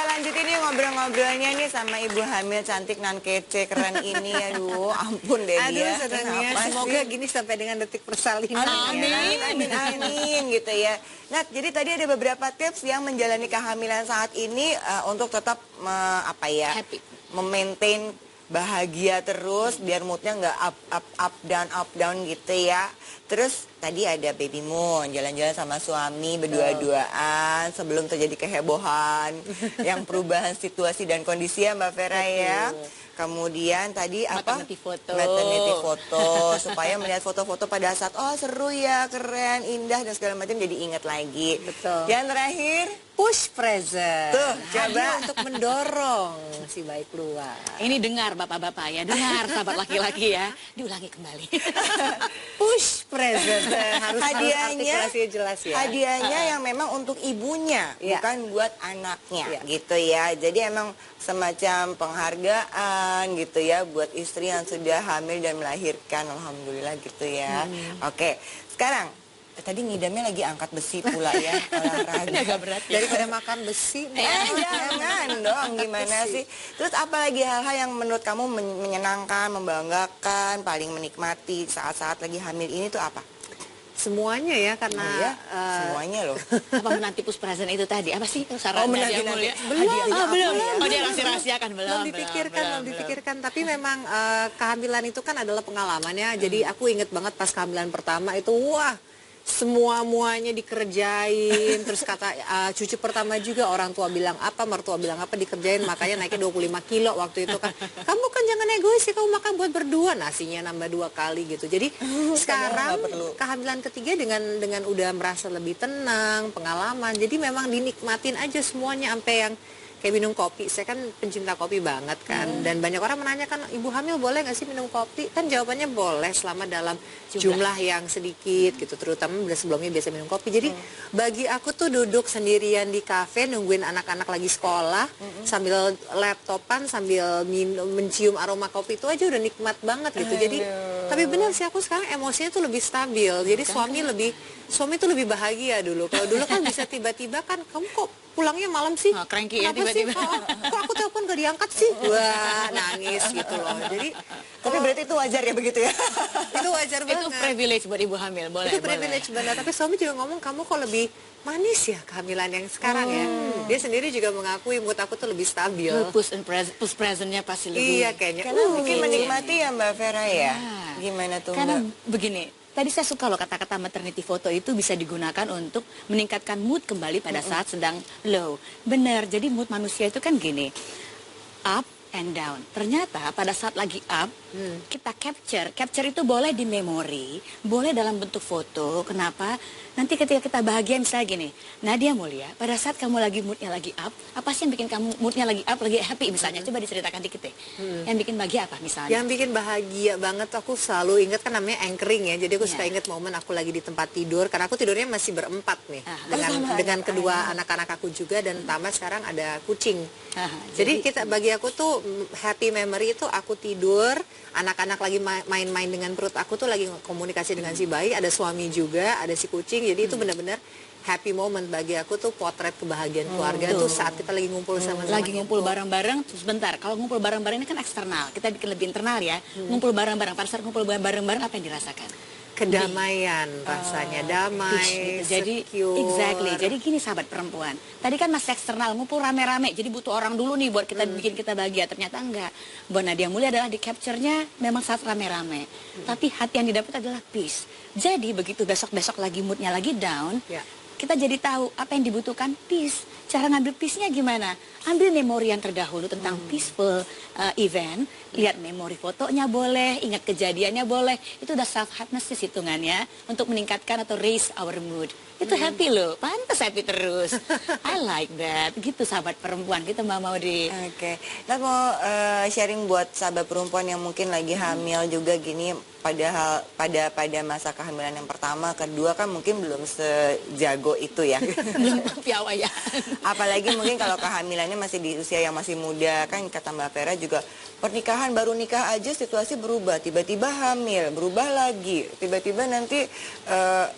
lanjutin nih ngobrol-ngobrolnya nih sama ibu hamil cantik nan kece keren ini. Aduh, ampun deh Aduh, dia. senangnya. Semoga gini sampai dengan detik persalinan. Amin, amin, amin gitu ya. Nah, jadi tadi ada beberapa tips yang menjalani kehamilan saat ini untuk tetap Happy. memaintain bahagia terus biar moodnya nggak up down gitu ya. Terus tadi ada baby moon, jalan-jalan sama suami berdua-duaan sebelum terjadi kehebohan yang perubahan situasi dan kondisi ya Mbak Vera ya. Kemudian tadi Maternity photo. Maternity photo supaya melihat foto-foto pada saat oh seru ya, keren, indah dan segala macam jadi ingat lagi. Betul. Yang terakhir Push present. Tuh, coba. Untuk mendorong si bayi keluar. Ini dengar bapak-bapak ya, dengar sahabat laki-laki ya. Diulangi kembali. Push present. Harus hadiahnya artikulasinya jelas ya. Hadiahnya yang memang untuk ibunya, Iya. bukan buat anaknya, Iya. gitu ya. Jadi emang semacam penghargaan gitu ya buat istri yang sudah hamil dan melahirkan, alhamdulillah gitu ya. Oke, sekarang tadi ngidamnya lagi angkat besi pula ya, olahraga. Ini agak berat ya. Daripada makan besi. Jangan dong, gimana sih? Terus apalagi hal-hal yang menurut kamu menyenangkan, membanggakan, paling menikmati saat-saat lagi hamil ini tuh apa? Semuanya ya, karena Oh ya, semuanya loh. Apa menanti push present itu tadi? Apa sih sarannya menanti dia mulia? hadiahnya Belum. apa ya? Oh, dia rahasia-rahasiakan belum. belum dipikirkan. Tapi memang kehamilan itu kan adalah pengalamannya. Jadi aku inget banget pas kehamilan pertama itu, wah, muanya dikerjain. Terus kata cucu pertama juga orang tua bilang apa, mertua bilang apa, dikerjain, makanya naiknya 25 kilo waktu itu kan. Kamu kan jangan egois sih, kamu makan buat berdua, nasinya nambah 2 kali gitu. Jadi sekarang kehamilan ketiga dengan udah merasa lebih tenang, pengalaman. Jadi memang dinikmatin aja semuanya sampai yang kayak minum kopi. Saya kan pencinta kopi banget kan. Dan banyak orang menanyakan, ibu hamil boleh nggak sih minum kopi? Kan jawabannya boleh selama dalam jumlah yang sedikit gitu. Terutama sebelumnya biasa minum kopi. Jadi bagi aku tuh duduk sendirian di kafe nungguin anak-anak lagi sekolah sambil laptopan, sambil mencium aroma kopi itu aja udah nikmat banget gitu. Jadi tapi benar sih, aku sekarang emosinya tuh lebih stabil. Jadi suami tuh lebih bahagia dulu. Kalau dulu kan bisa tiba-tiba kan, kamu kok pulangnya malam sih? Cranky ya Kenapa tiba-tiba. sih? Kok aku telepon gak diangkat sih? Wah, nangis gitu loh. Jadi Tapi berarti itu wajar ya begitu ya? itu wajar banget. Itu privilege buat ibu hamil, boleh. Itu privilege banget. Tapi suami juga ngomong, kamu kok lebih manis ya kehamilan yang sekarang ya. Dia sendiri juga mengakui mood aku tuh lebih stabil. Push presentnya pasti lebih. Iya kayaknya. Karena mungkin kece. menikmati ya Mbak Vera ya. Ya. Gimana tuh Karena Mbak? begini, tadi saya suka loh kata-kata maternity photo itu bisa digunakan untuk meningkatkan mood kembali pada saat sedang low. Benar, jadi mood manusia itu kan gini, up and down. Ternyata pada saat lagi up, kita capture itu boleh di memori, boleh dalam bentuk foto. Kenapa? Nanti ketika kita bahagia misalnya gini, Nadia Mulia, pada saat kamu lagi moodnya lagi up, apa sih yang bikin kamu moodnya lagi up, lagi happy misalnya? Coba diceritakan dikit deh. Yang bikin bahagia apa misalnya? Yang bikin bahagia banget aku selalu ingat kan namanya anchoring ya. Jadi aku suka ingat momen aku lagi di tempat tidur, karena aku tidurnya masih berempat nih. Dengan kedua anak-anak aku juga, dan tambah sekarang ada kucing. Jadi bagi aku tuh happy memory itu aku tidur, anak-anak lagi main-main dengan perut aku tuh lagi komunikasi dengan si bayi, ada suami juga, ada si kucing. Jadi itu benar-benar happy moment bagi aku tuh, potret kebahagiaan keluarga tuh saat kita lagi ngumpul sama-sama. Lagi ngumpul bareng-bareng, sebentar. Kalau ngumpul bareng-bareng ini kan eksternal, kita bikin lebih internal ya. Ngumpul bareng-bareng, pada saat ngumpul bareng-bareng apa yang dirasakan? Kedamaian rasanya, damai, Gitu. Jadi secure. exactly. Jadi gini sahabat perempuan. Tadi kan masih eksternal, ngumpul rame-rame. Jadi butuh orang dulu nih buat kita bikin kita bahagia. Ternyata enggak. Buat Nadia Mulia adalah di capture-nya memang saat rame-rame. Tapi hati yang didapat adalah peace. Jadi begitu besok-besok lagi moodnya lagi down, kita jadi tahu apa yang dibutuhkan, peace. Cara ngambil peace-nya gimana? Ambil memori yang terdahulu tentang peaceful event, lihat memori fotonya boleh, ingat kejadiannya boleh. Itu udah self-hypnosis hitungannya untuk meningkatkan atau raise our mood. Itu happy loh, pantas happy terus. I like that. Gitu sahabat perempuan, kita mau di. Oke, nah mau sharing buat sahabat perempuan yang mungkin lagi hamil juga gini, padahal pada masa kehamilan yang pertama, kedua kan mungkin belum sejago itu ya. Belum piawai ya. Apalagi mungkin kalau kehamilannya masih di usia yang masih muda, kan kata Mbak Vera juga pernikahan baru nikah aja situasi berubah, tiba-tiba hamil, berubah lagi, tiba-tiba nanti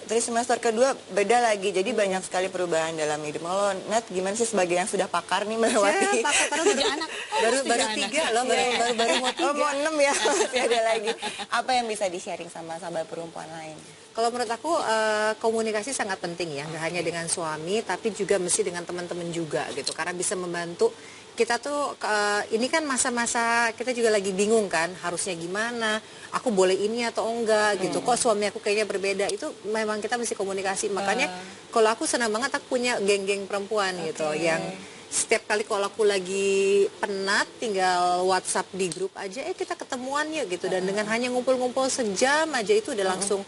trimester kedua beda lagi, jadi banyak sekali perubahan dalam hidup. Kalau Nat gimana sih sebagai yang sudah pakar nih melewati? Pakar baru 3 anak. Baru 3 loh, baru mau 3. Oh, mau 6 ya, masih ada lagi. Apa yang bisa di-sharing sama sahabat perempuan lain? Kalau menurut aku komunikasi sangat penting ya, nggak hanya dengan suami, tapi juga mesti dengan teman-teman juga gitu, karena bisa membantu kita tuh. Ini kan masa-masa kita juga lagi bingung kan, harusnya gimana, aku boleh ini atau enggak gitu, kok suami aku kayaknya berbeda, itu memang kita mesti komunikasi. Makanya kalau aku senang banget aku punya geng-geng perempuan gitu, yang setiap kali kalau aku lagi penat tinggal WhatsApp di grup aja, kita ketemuan yuk gitu, dan dengan hanya ngumpul-ngumpul sejam aja itu udah langsung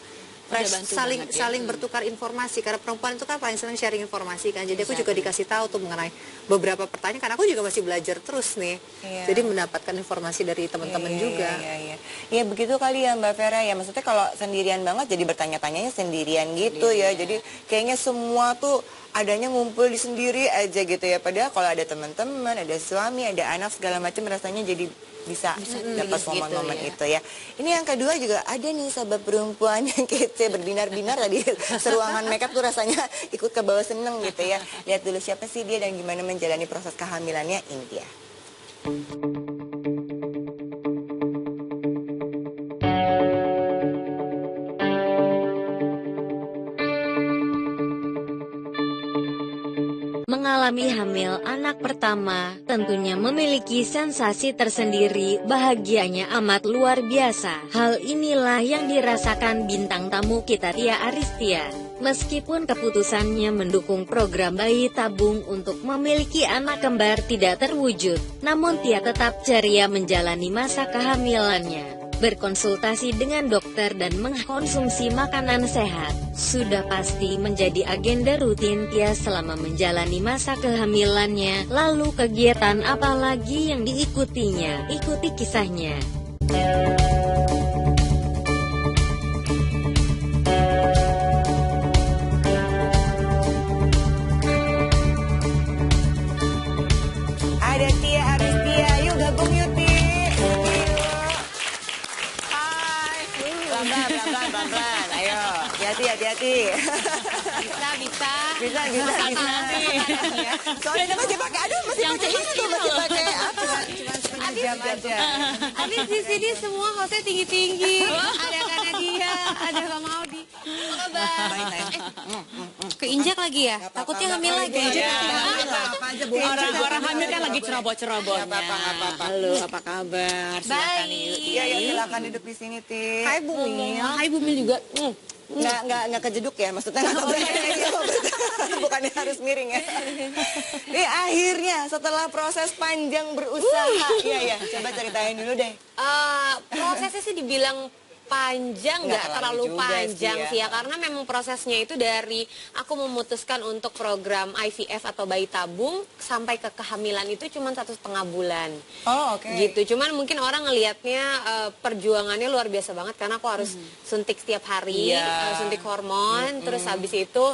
fresh, saling bertukar informasi, karena perempuan itu kan paling senang sharing informasi kan. Jadi aku juga dikasih tahu tuh mengenai beberapa pertanyaan, karena aku juga masih belajar terus nih. Jadi mendapatkan informasi dari teman-teman juga. Ya begitu kali ya Mbak Vera ya, maksudnya kalau sendirian banget jadi bertanya-tanyanya sendirian gitu ya. Jadi kayaknya semua tuh adanya ngumpul di sendiri aja gitu ya. Padahal kalau ada teman-teman, ada suami, ada anak segala macam, rasanya jadi bisa dapat momen-momen gitu, itu ya. Ini yang kedua juga ada nih sahabat perempuan yang kece berbinar-binar tadi seruangan makeup tuh rasanya ikut ke bawah seneng gitu ya. Lihat dulu siapa sih dia dan gimana menjalani proses kehamilannya, ini dia. Mengalami hamil anak pertama tentunya memiliki sensasi tersendiri, bahagianya amat luar biasa. Hal inilah yang dirasakan bintang tamu kita, Tia Aristia. Meskipun keputusannya mendukung program bayi tabung untuk memiliki anak kembar tidak terwujud, namun Tia tetap ceria menjalani masa kehamilannya. Berkonsultasi dengan dokter dan mengkonsumsi makanan sehat sudah pasti menjadi agenda rutin Tia selama menjalani masa kehamilannya. Lalu kegiatan apa lagi yang diikutinya? Ikuti kisahnya. Ada Tia Aristia, yuk gabung yuk Ti. Pelan-pelan, ayo. Hati-hati. Bisa. Soalnya dia masih pakai, masih pakai apa? Cuma setengah jam aja. Habis di sini semua hostnya tinggi-tinggi. Ada Kanadia, ada Bang Audi. Apa kabar? Keinjak lagi ya? Takutnya hamil lagi. Orang hamil kan lagi ceroboh-cerobohnya. Apa-apa. Halo, apa kabar? Silakan Baik. Iya, silakan duduk di sini, Ti. Hai Bu Mil. Hai Bu Mil juga. Nggak kejeduk ya, maksudnya bukannya harus miring ya. Ini akhirnya setelah proses panjang berusaha, iya, coba ceritain dulu deh. Prosesnya sih dibilang panjang, Nggak nggak terlalu terlalu juga panjang sih sih ya. ya, karena memang prosesnya itu dari aku memutuskan untuk program IVF atau bayi tabung sampai ke kehamilan itu cuma 1,5 bulan. Oh, oke. Gitu, cuman mungkin orang ngelihatnya perjuangannya luar biasa banget karena aku harus suntik setiap hari, suntik hormon, terus habis itu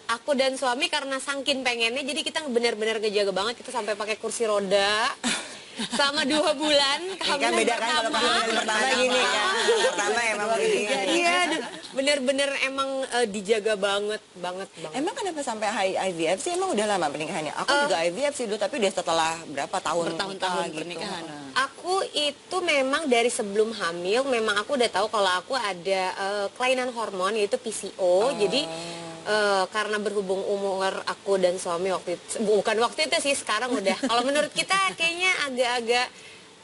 aku dan suami karena saking pengennya, jadi kita benar-benar ngejaga banget, kita sampai pakai kursi roda selama 2 bulan Kan kehamilan beda kan kalau kehamilan pertama gini kan. Pertama emang begini. Iya, bener-bener emang dijaga banget. Emang kenapa sampai IVF sih? Emang udah lama pernikahannya? Aku juga IVF sih dulu, tapi udah setelah berapa tahun Bertahun-tahun nikah pernikahan. Aku itu memang dari sebelum hamil, memang aku udah tahu kalau aku ada kelainan hormon yaitu PCO. Jadi karena berhubung umur aku dan suami bukan waktu itu sih, sekarang udah. Kalau menurut kita kayaknya agak-agak,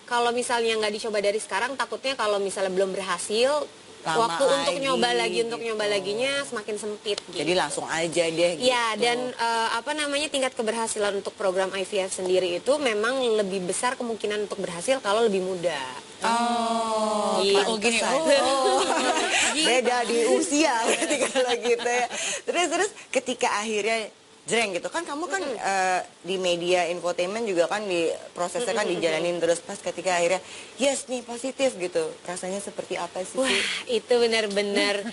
kalau misalnya nggak dicoba dari sekarang, takutnya kalau misalnya belum berhasil, Lama waktu untuk lagi, nyoba lagi, gitu. untuk nyoba laginya semakin sempit. Gitu. Jadi langsung aja deh gitu. Iya, dan tingkat keberhasilan untuk program IVF sendiri itu memang lebih besar kemungkinan untuk berhasil kalau lebih muda. Oh, Gitu. Beda di usia berarti kalau gitu ya. Terus ketika akhirnya jreng gitu kan, kamu kan di media infotainment juga kan di prosesnya kan dijalanin terus, pas ketika akhirnya yes nih positif gitu, rasanya seperti apa sih? Wah, itu benar-benar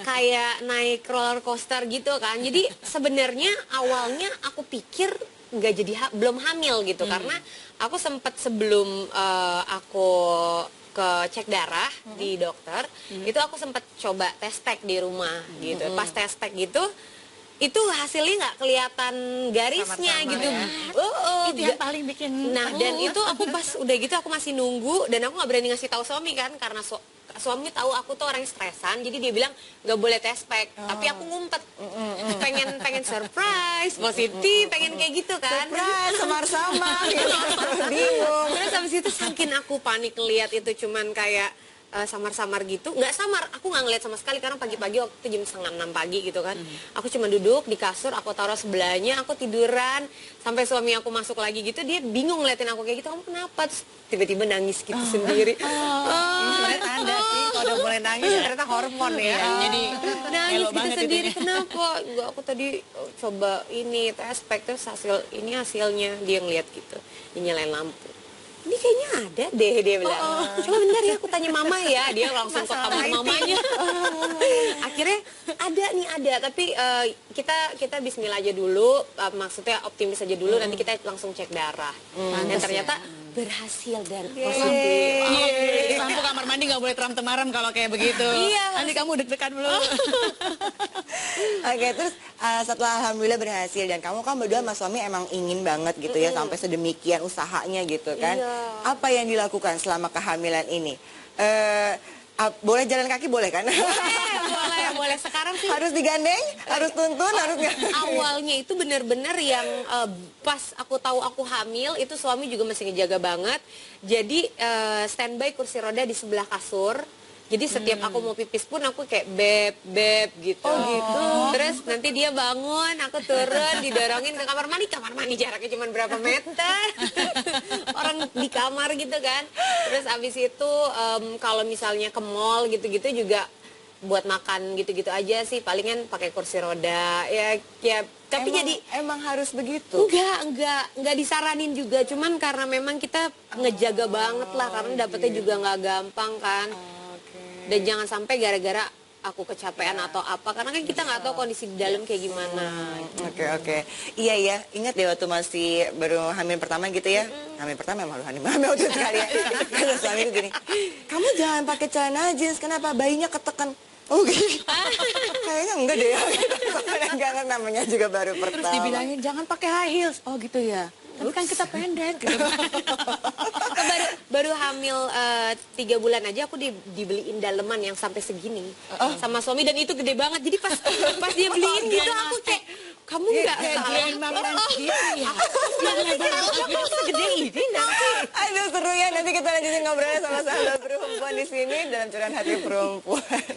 kayak naik roller coaster gitu kan. Jadi sebenarnya awalnya aku pikir nggak jadi belum hamil gitu, karena aku sempat sebelum aku ke cek darah di dokter, itu aku sempat coba tes pack di rumah gitu. Pas tes pack gitu, itu hasilnya nggak kelihatan garisnya Samar-samar gitu. ya. Itu yang paling bikin Nah, dan itu aku pas udah gitu aku masih nunggu, dan aku nggak berani ngasih tahu suami kan, karena suami tahu aku tuh orang yang stresan, jadi dia bilang nggak boleh tes pack. Tapi aku ngumpet, pengen surprise, positif, pengen kayak gitu kan. Surprise, samar-samar gitu. Bingung. Terus habis itu saking aku panik lihat itu cuman kayak samar-samar gitu, nggak samar, aku nggak ngeliat sama sekali karena pagi-pagi waktu itu jam 5:30 pagi gitu kan. Aku cuma duduk di kasur, aku taruh sebelahnya, aku tiduran sampai suami aku masuk lagi gitu, dia bingung ngeliatin aku kayak gitu, kamu kenapa? Terus tiba-tiba nangis gitu sendiri. Sebenarnya tanda sih kalau udah mulai nangis ternyata hormon ya. jadi Nangis elo gitu banget sendiri, itunya. kenapa? Enggak, aku tadi coba ini tes pack, terus hasilnya dia ngeliat gitu, dia nyalain lampu. Ini kayaknya ada deh, dia bilang. Coba bentar ya, aku tanya mama ya. Dia langsung ke kamar mamanya. Akhirnya ada, tapi kita Bismillah aja dulu, maksudnya optimis aja dulu, nanti kita langsung cek darah. Dan ternyata berhasil dan positif. Di lampu kamar mandi nggak boleh teram-temaram kalau kayak begitu. Iya. Nanti kamu deg-degan dulu. Oke, terus setelah alhamdulillah berhasil, dan kamu kan berdua sama suami emang ingin banget gitu ya, sampai sedemikian usahanya gitu kan. Iya. Apa yang dilakukan selama kehamilan ini? Boleh jalan kaki, boleh kan? Boleh. Sekarang sih Harus digandeng, harus tuntun, harus nggak? awalnya itu benar-benar yang pas aku tahu aku hamil itu suami juga masih ngejaga banget. Jadi standby kursi roda di sebelah kasur. Jadi setiap aku mau pipis pun aku kayak beb gitu. Oh, gitu. Terus nanti dia bangun, aku turun, didorongin ke kamar mandi. Kamar mandi jaraknya cuma berapa meter. Orang di kamar gitu kan. Terus abis itu kalau misalnya ke mall gitu-gitu juga buat makan gitu-gitu aja sih, palingan pakai kursi roda ya tapi Emang- jadi emang harus begitu. enggak disaranin juga, cuman karena memang kita ngejaga banget lah, karena dapetnya juga nggak gampang kan. Dan jangan sampai gara-gara aku kecapean atau apa, karena kan kita nggak tahu kondisi di dalam kayak gimana. Oke. Iya ya, ingat deh waktu masih baru hamil pertama gitu ya. Hamil pertama emang hamil waktu sekali ya. Kata suamiku gini, kamu jangan pakai celana jeans, kenapa? Bayinya ketekan. Oh gini. Kayaknya enggak deh. Enggak, namanya juga baru Terus pertama. dibilangin jangan pakai high heels. Oh gitu ya. Tapi kan kita pendek gitu. baru hamil 3 bulan aja aku dibeliin daleman yang sampai segini sama suami, dan itu gede banget. Jadi pas dia beliin gitu aku kayak, kamu nggak salah. gitu ya. Yang lebar itu segede ini nanti. Aduh seru ya, nanti kita lanjutin ngobrolnya sama sahabat perempuan di sini dalam curahan hati perempuan.